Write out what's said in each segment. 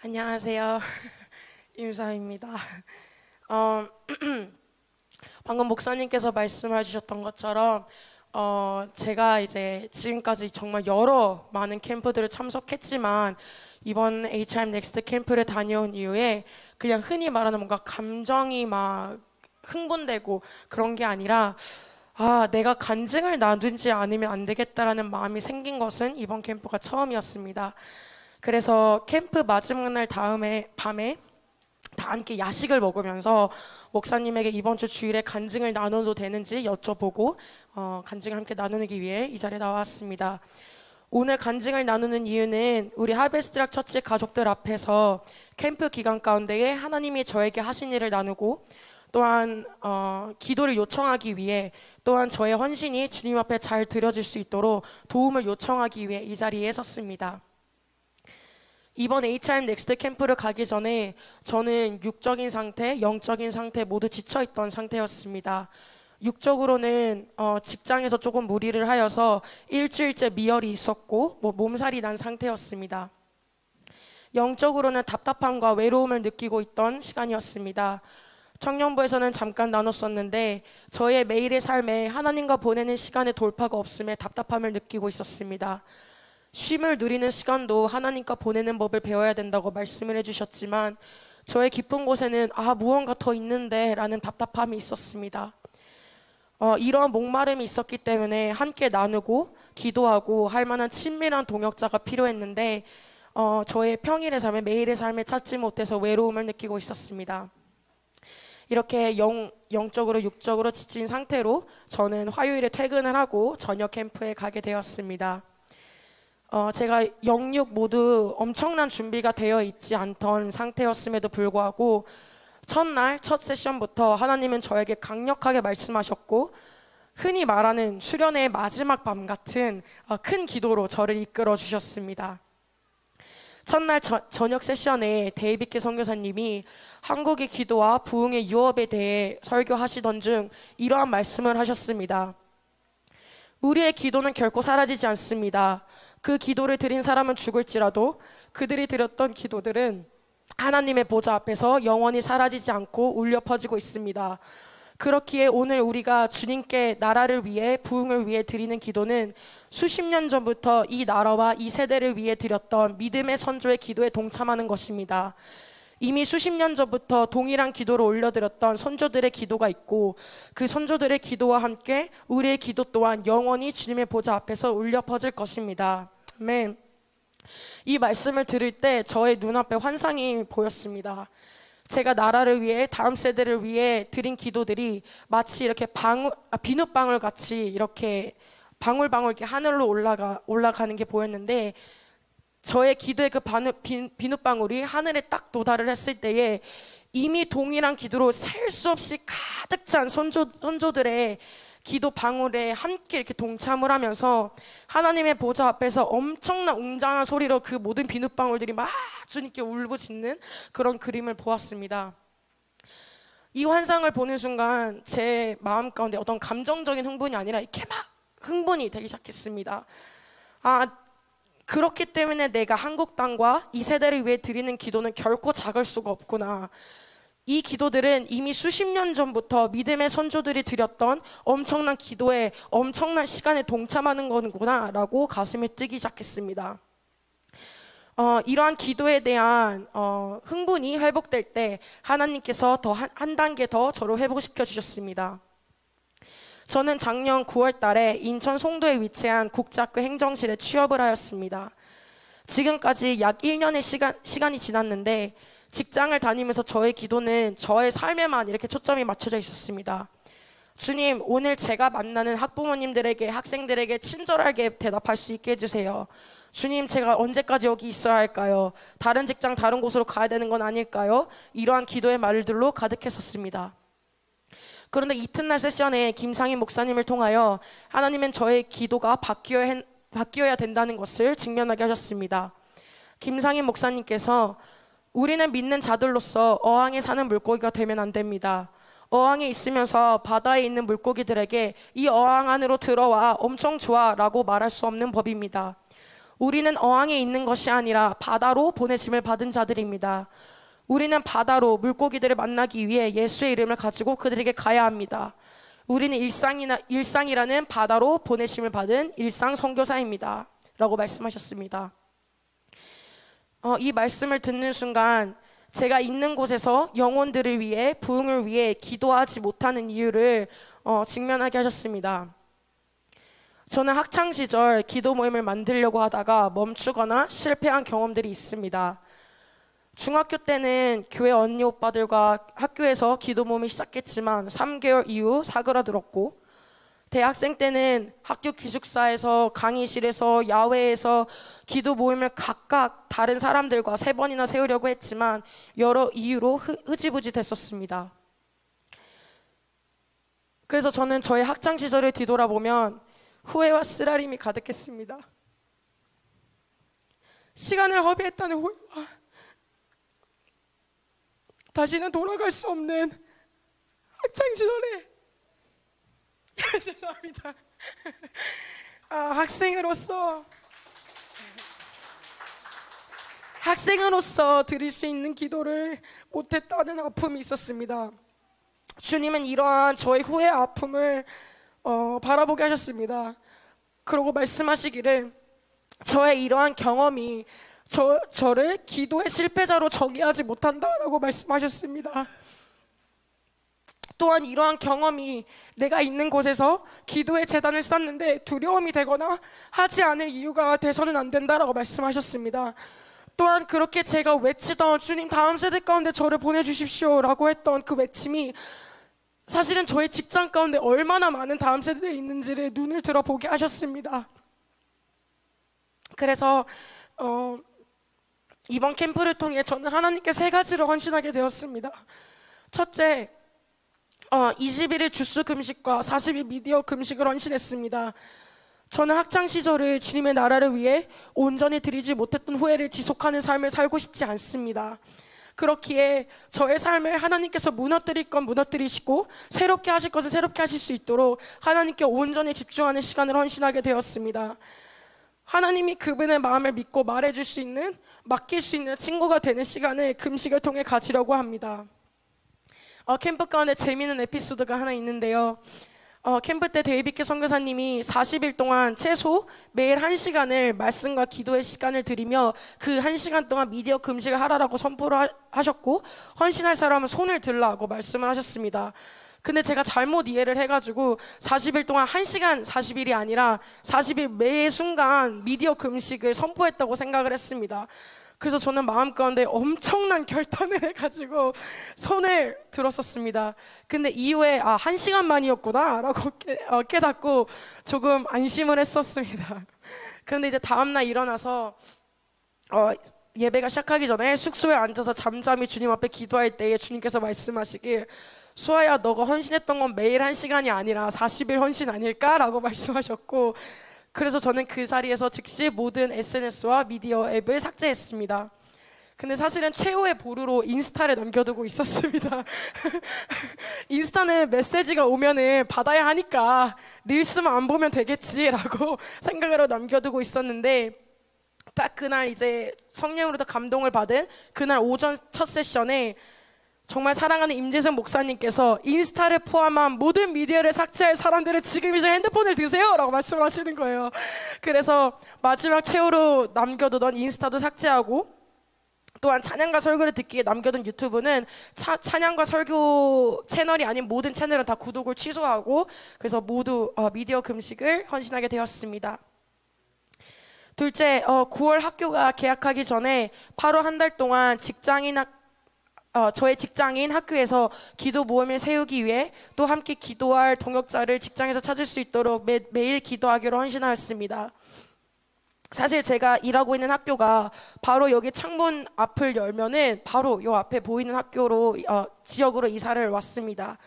안녕하세요. 임사입니다. 어, 방금 목사님께서 말씀해 주셨던 것처럼 제가 이제 지금까지 정말 여러 많은 캠프들을 참석했지만 이번 HRM 넥스트 캠프를 다녀온 이후에 그냥 흔히 말하는 뭔가 감정이 막 흥분되고 그런 게 아니라 내가 간증을 나누지 않으면 안 되겠다라는 마음이 생긴 것은 이번 캠프가 처음이었습니다. 그래서 캠프 마지막 날 다음에 밤에 다 함께 야식을 먹으면서 목사님에게 이번 주 주일에 간증을 나눠도 되는지 여쭤보고 간증을 함께 나누기 위해 이 자리에 나왔습니다. 오늘 간증을 나누는 이유는 우리 하베스트락 처치 가족들 앞에서 캠프 기간 가운데에 하나님이 저에게 하신 일을 나누고 또한 기도를 요청하기 위해 또한 저의 헌신이 주님 앞에 잘 드려질 수 있도록 도움을 요청하기 위해 이 자리에 섰습니다. 이번 HRM 넥스트 캠프를 가기 전에 저는 육적인 상태, 영적인 상태 모두 지쳐있던 상태였습니다. 육적으로는 직장에서 조금 무리를 하여서 일주일째 미열이 있었고 몸살이 난 상태였습니다. 영적으로는 답답함과 외로움을 느끼고 있던 시간이었습니다. 청년부에서는 잠깐 나눴었는데 저의 매일의 삶에 하나님과 보내는 시간의 돌파가 없음에 답답함을 느끼고 있었습니다. 쉼을 누리는 시간도 하나님과 보내는 법을 배워야 된다고 말씀을 해주셨지만 저의 깊은 곳에는 무언가 더 있는데 라는 답답함이 있었습니다. 이러한 목마름이 있었기 때문에 함께 나누고 기도하고 할 만한 친밀한 동역자가 필요했는데 저의 평일의 삶에 매일의 삶에 찾지 못해서 외로움을 느끼고 있었습니다. 이렇게 영적으로 육적으로 지친 상태로 저는 화요일에 퇴근을 하고 저녁 캠프에 가게 되었습니다. 제가 영육 모두 엄청난 준비가 되어 있지 않던 상태였음에도 불구하고 첫날 첫 세션부터 하나님은 저에게 강력하게 말씀하셨고 흔히 말하는 수련회의 마지막 밤 같은 큰 기도로 저를 이끌어 주셨습니다. 첫날 저녁 세션에 데이비드 선교사님이 한국의 기도와 부흥의 유업에 대해 설교하시던 중 이러한 말씀을 하셨습니다. 우리의 기도는 결코 사라지지 않습니다. 그 기도를 드린 사람은 죽을지라도 그들이 드렸던 기도들은 하나님의 보좌 앞에서 영원히 사라지지 않고 울려 퍼지고 있습니다. 그렇기에 오늘 우리가 주님께 나라를 위해 부흥을 위해 드리는 기도는 수십 년 전부터 이 나라와 이 세대를 위해 드렸던 믿음의 선조의 기도에 동참하는 것입니다. 이미 수십 년 전부터 동일한 기도를 올려드렸던 선조들의 기도가 있고 그 선조들의 기도와 함께 우리의 기도 또한 영원히 주님의 보좌 앞에서 울려 퍼질 것입니다. 아멘. 이 말씀을 들을 때 저의 눈앞에 환상이 보였습니다. 제가 나라를 위해 다음 세대를 위해 드린 기도들이 마치 이렇게 비눗방울 같이 이렇게 방울방울 이렇게 하늘로 올라가는 게 보였는데 저의 기도의 그 비눗방울이 하늘에 딱 도달을 했을 때에 이미 동일한 기도로 셀 수 없이 가득 찬 선조들의 기도 방울에 함께 이렇게 동참을 하면서 하나님의 보좌 앞에서 엄청난 웅장한 소리로 그 모든 비눗방울들이 막 주님께 울부짖는 그런 그림을 보았습니다. 이 환상을 보는 순간 제 마음 가운데 어떤 감정적인 흥분이 아니라 이렇게 막 흥분이 되기 시작했습니다. 그렇기 때문에 내가 한국 땅과 이 세대를 위해 드리는 기도는 결코 작을 수가 없구나. 이 기도들은 이미 수십 년 전부터 믿음의 선조들이 드렸던 엄청난 기도에 엄청난 시간에 동참하는 거구나 라고 가슴이 뛰기 시작했습니다. 이러한 기도에 대한 흥분이 회복될 때 하나님께서 더 한 단계 더 저를 회복시켜 주셨습니다. 저는 작년 9월 달에 인천 송도에 위치한 국제학교 행정실에 취업을 하였습니다. 지금까지 약 1년의 시간이 지났는데 직장을 다니면서 저의 기도는 저의 삶에만 이렇게 초점이 맞춰져 있었습니다. 주님, 오늘 제가 만나는 학부모님들에게, 학생들에게 친절하게 대답할 수 있게 해주세요. 주님, 제가 언제까지 여기 있어야 할까요? 다른 직장, 다른 곳으로 가야 되는 건 아닐까요? 이러한 기도의 말들로 가득했었습니다. 그런데 이튿날 세션에 김상인 목사님을 통하여 하나님은 저의 기도가 바뀌어야 된다는 것을 직면하게 하셨습니다. 김상인 목사님께서 우리는 믿는 자들로서 어항에 사는 물고기가 되면 안 됩니다. 어항에 있으면서 바다에 있는 물고기들에게 이 어항 안으로 들어와 엄청 좋아 라고 말할 수 없는 법입니다. 우리는 어항에 있는 것이 아니라 바다로 보내심을 받은 자들입니다. 우리는 바다로 물고기들을 만나기 위해 예수의 이름을 가지고 그들에게 가야 합니다. 우리는 일상이라는 바다로 보내심을 받은 일상 선교사입니다. 라고 말씀하셨습니다. 이 말씀을 듣는 순간 제가 있는 곳에서 영혼들을 위해, 부흥을 위해 기도하지 못하는 이유를 직면하게 하셨습니다. 저는 학창시절 기도 모임을 만들려고 하다가 멈추거나 실패한 경험들이 있습니다. 중학교 때는 교회 언니 오빠들과 학교에서 기도 모임을 시작했지만 3개월 이후 사그라들었고, 대학생 때는 학교 기숙사에서, 강의실에서, 야외에서 기도 모임을 각각 다른 사람들과 3번이나 세우려고 했지만 여러 이유로 흐지부지 됐었습니다. 그래서 저는 저의 학창시절을 뒤돌아보면 후회와 쓰라림이 가득했습니다. 시간을 허비했다는 후회와 다시는 돌아갈 수 없는 학창시절에 죄송합니다. 학생으로서 드릴 수 있는 기도를 못했다는 아픔이 있었습니다. 주님은 이러한 저의 후회의 아픔을 바라보게 하셨습니다. 그러고 말씀하시기를 저의 이러한 경험이 저를 기도의 실패자로 정의하지 못한다라고 말씀하셨습니다. 또한 이러한 경험이 내가 있는 곳에서 기도의 재단을 쌓는데 두려움이 되거나 하지 않을 이유가 돼서는 안 된다라고 말씀하셨습니다. 또한 그렇게 제가 외치던 주님 다음 세대 가운데 저를 보내주십시오 라고 했던 그 외침이 사실은 저의 직장 가운데 얼마나 많은 다음 세대들이 있는지를 눈을 들어보게 하셨습니다. 그래서 이번 캠프를 통해 저는 하나님께 3가지를 헌신하게 되었습니다. 첫째, 21일 주스 금식과 40일 미디어 금식을 헌신했습니다. 저는 학창시절을 주님의 나라를 위해 온전히 드리지 못했던 후회를 지속하는 삶을 살고 싶지 않습니다. 그렇기에 저의 삶을 하나님께서 무너뜨릴 건 무너뜨리시고 새롭게 하실 것은 새롭게 하실 수 있도록 하나님께 온전히 집중하는 시간을 헌신하게 되었습니다. 하나님이 그분의 마음을 믿고 말해줄 수 있는, 맡길 수 있는 친구가 되는 시간을 금식을 통해 가지려고 합니다. 캠프 가운데 재미있는 에피소드가 하나 있는데요. 캠프 때 데이비드 선교사님이 40일 동안 최소 매일 1시간을 말씀과 기도의 시간을 드리며 그 1시간 동안 미디어 금식을 하라라고 선포를 하셨고, 헌신할 사람은 손을 들라고 말씀을 하셨습니다. 근데 제가 잘못 이해를 해가지고 40일 동안 1시간 40일이 아니라 40일 매 순간 미디어 금식을 선포했다고 생각을 했습니다. 그래서 저는 마음 가운데 엄청난 결단을 해가지고 손을 들었었습니다. 근데 이후에 1시간만이었구나 라고 깨닫고 조금 안심을 했었습니다. 그런데 이제 다음날 일어나서 예배가 시작하기 전에 숙소에 앉아서 잠잠히 주님 앞에 기도할 때에 주님께서 말씀하시길, 수아야, 너가 헌신했던 건 매일 1시간이 아니라 40일 헌신 아닐까? 라고 말씀하셨고, 그래서 저는 그 자리에서 즉시 모든 SNS와 미디어 앱을 삭제했습니다. 근데 사실은 최후의 보루로 인스타를 남겨두고 있었습니다. 인스타는 메시지가 오면은 받아야 하니까 릴스만 안 보면 되겠지라고 생각을 하고 남겨두고 있었는데, 딱 그날 이제 성령으로부터 감동을 받은 그날 오전 첫 세션에 정말 사랑하는 임재성 목사님께서 인스타를 포함한 모든 미디어를 삭제할 사람들은 지금 이제 핸드폰을 드세요 라고 말씀을 하시는 거예요. 그래서 마지막 최후로 남겨두던 인스타도 삭제하고, 또한 찬양과 설교를 듣기에 남겨둔 유튜브는 찬양과 설교 채널이 아닌 모든 채널은 다 구독을 취소하고, 그래서 모두 미디어 금식을 헌신하게 되었습니다. 둘째, 9월 학교가 개학하기 전에 8월 한 달 동안 저의 직장인 학교에서 기도 모임을 세우기 위해 또 함께 기도할 동역자를 직장에서 찾을 수 있도록 매일 기도하기로 헌신하였습니다. 사실 제가 일하고 있는 학교가 바로 여기 창문 앞을 열면은 바로 요 앞에 보이는 학교로 지역으로 이사를 왔습니다.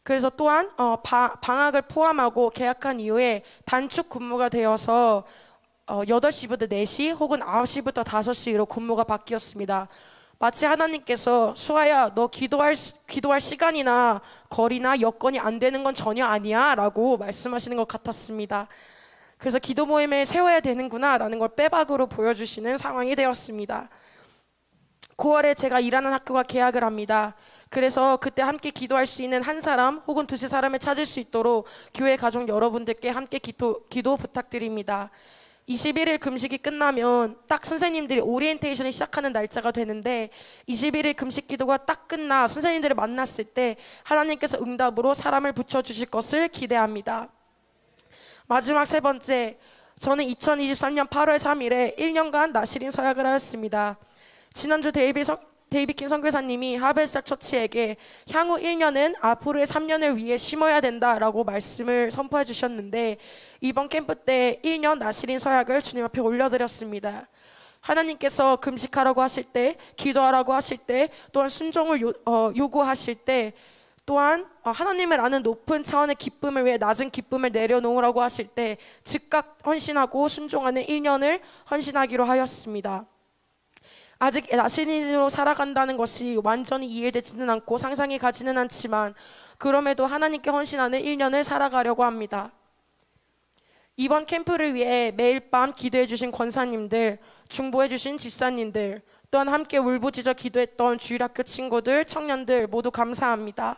그래서 또한 방학을 포함하고 개학한 이후에 단축 근무가 되어서 8시부터 4시 혹은 9시부터 5시로 근무가 바뀌었습니다. 마치 하나님께서 수아야, 너 기도할 시간이나 거리나 여건이 안 되는 건 전혀 아니야 라고 말씀하시는 것 같았습니다. 그래서 기도 모임을 세워야 되는구나라는 걸 빼박으로 보여주시는 상황이 되었습니다. 9월에 제가 일하는 학교가 개학을 합니다. 그래서 그때 함께 기도할 수 있는 한 사람 혹은 두세 사람을 찾을 수 있도록 교회 가족 여러분들께 함께 기도 부탁드립니다. 21일 금식이 끝나면 딱 선생님들이 오리엔테이션이 시작하는 날짜가 되는데 21일 금식 기도가 딱 끝나 선생님들을 만났을 때 하나님께서 응답으로 사람을 붙여주실 것을 기대합니다. 마지막 세 번째, 저는 2023년 8월 3일에 1년간 나시린 서약을 하였습니다. 지난주 데이비킨 선교사님이 하벨스탁 처치에게 향후 1년은 앞으로의 3년을 위해 심어야 된다라고 말씀을 선포해 주셨는데 이번 캠프 때 1년 나시린 서약을 주님 앞에 올려드렸습니다. 하나님께서 금식하라고 하실 때, 기도하라고 하실 때, 또한 순종을 요구하실 때, 또한 하나님을 아는 높은 차원의 기쁨을 위해 낮은 기쁨을 내려놓으라고 하실 때 즉각 헌신하고 순종하는 1년을 헌신하기로 하였습니다. 아직 나시린으로 살아간다는 것이 완전히 이해되지는 않고 상상이 가지는 않지만 그럼에도 하나님께 헌신하는 1년을 살아가려고 합니다. 이번 캠프를 위해 매일 밤 기도해 주신 권사님들, 중보해 주신 집사님들, 또한 함께 울부짖어 기도했던 주일학교 친구들, 청년들 모두 감사합니다.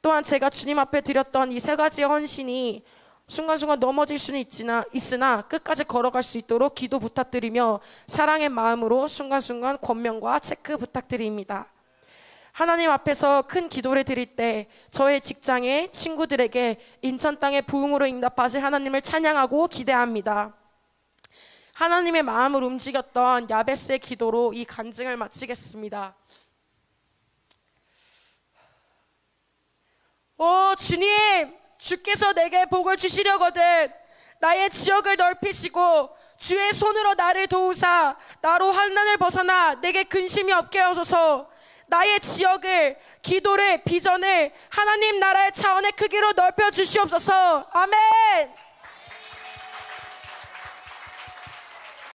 또한 제가 주님 앞에 드렸던 이 세 가지의 헌신이 순간순간 넘어질 수는 있으나 끝까지 걸어갈 수 있도록 기도 부탁드리며 사랑의 마음으로 순간순간 권면과 체크 부탁드립니다. 하나님 앞에서 큰 기도를 드릴 때 저의 직장의 친구들에게 인천 땅의 부흥으로 응답하실 하나님을 찬양하고 기대합니다. 하나님의 마음을 움직였던 야베스의 기도로 이 간증을 마치겠습니다. 오 주님, 주께서 내게 복을 주시려거든 나의 지역을 넓히시고 주의 손으로 나를 도우사 나로 환난을 벗어나 내게 근심이 없게 하소서. 나의 지역을, 기도를, 비전을 하나님 나라의 차원의 크기로 넓혀 주시옵소서. 아멘.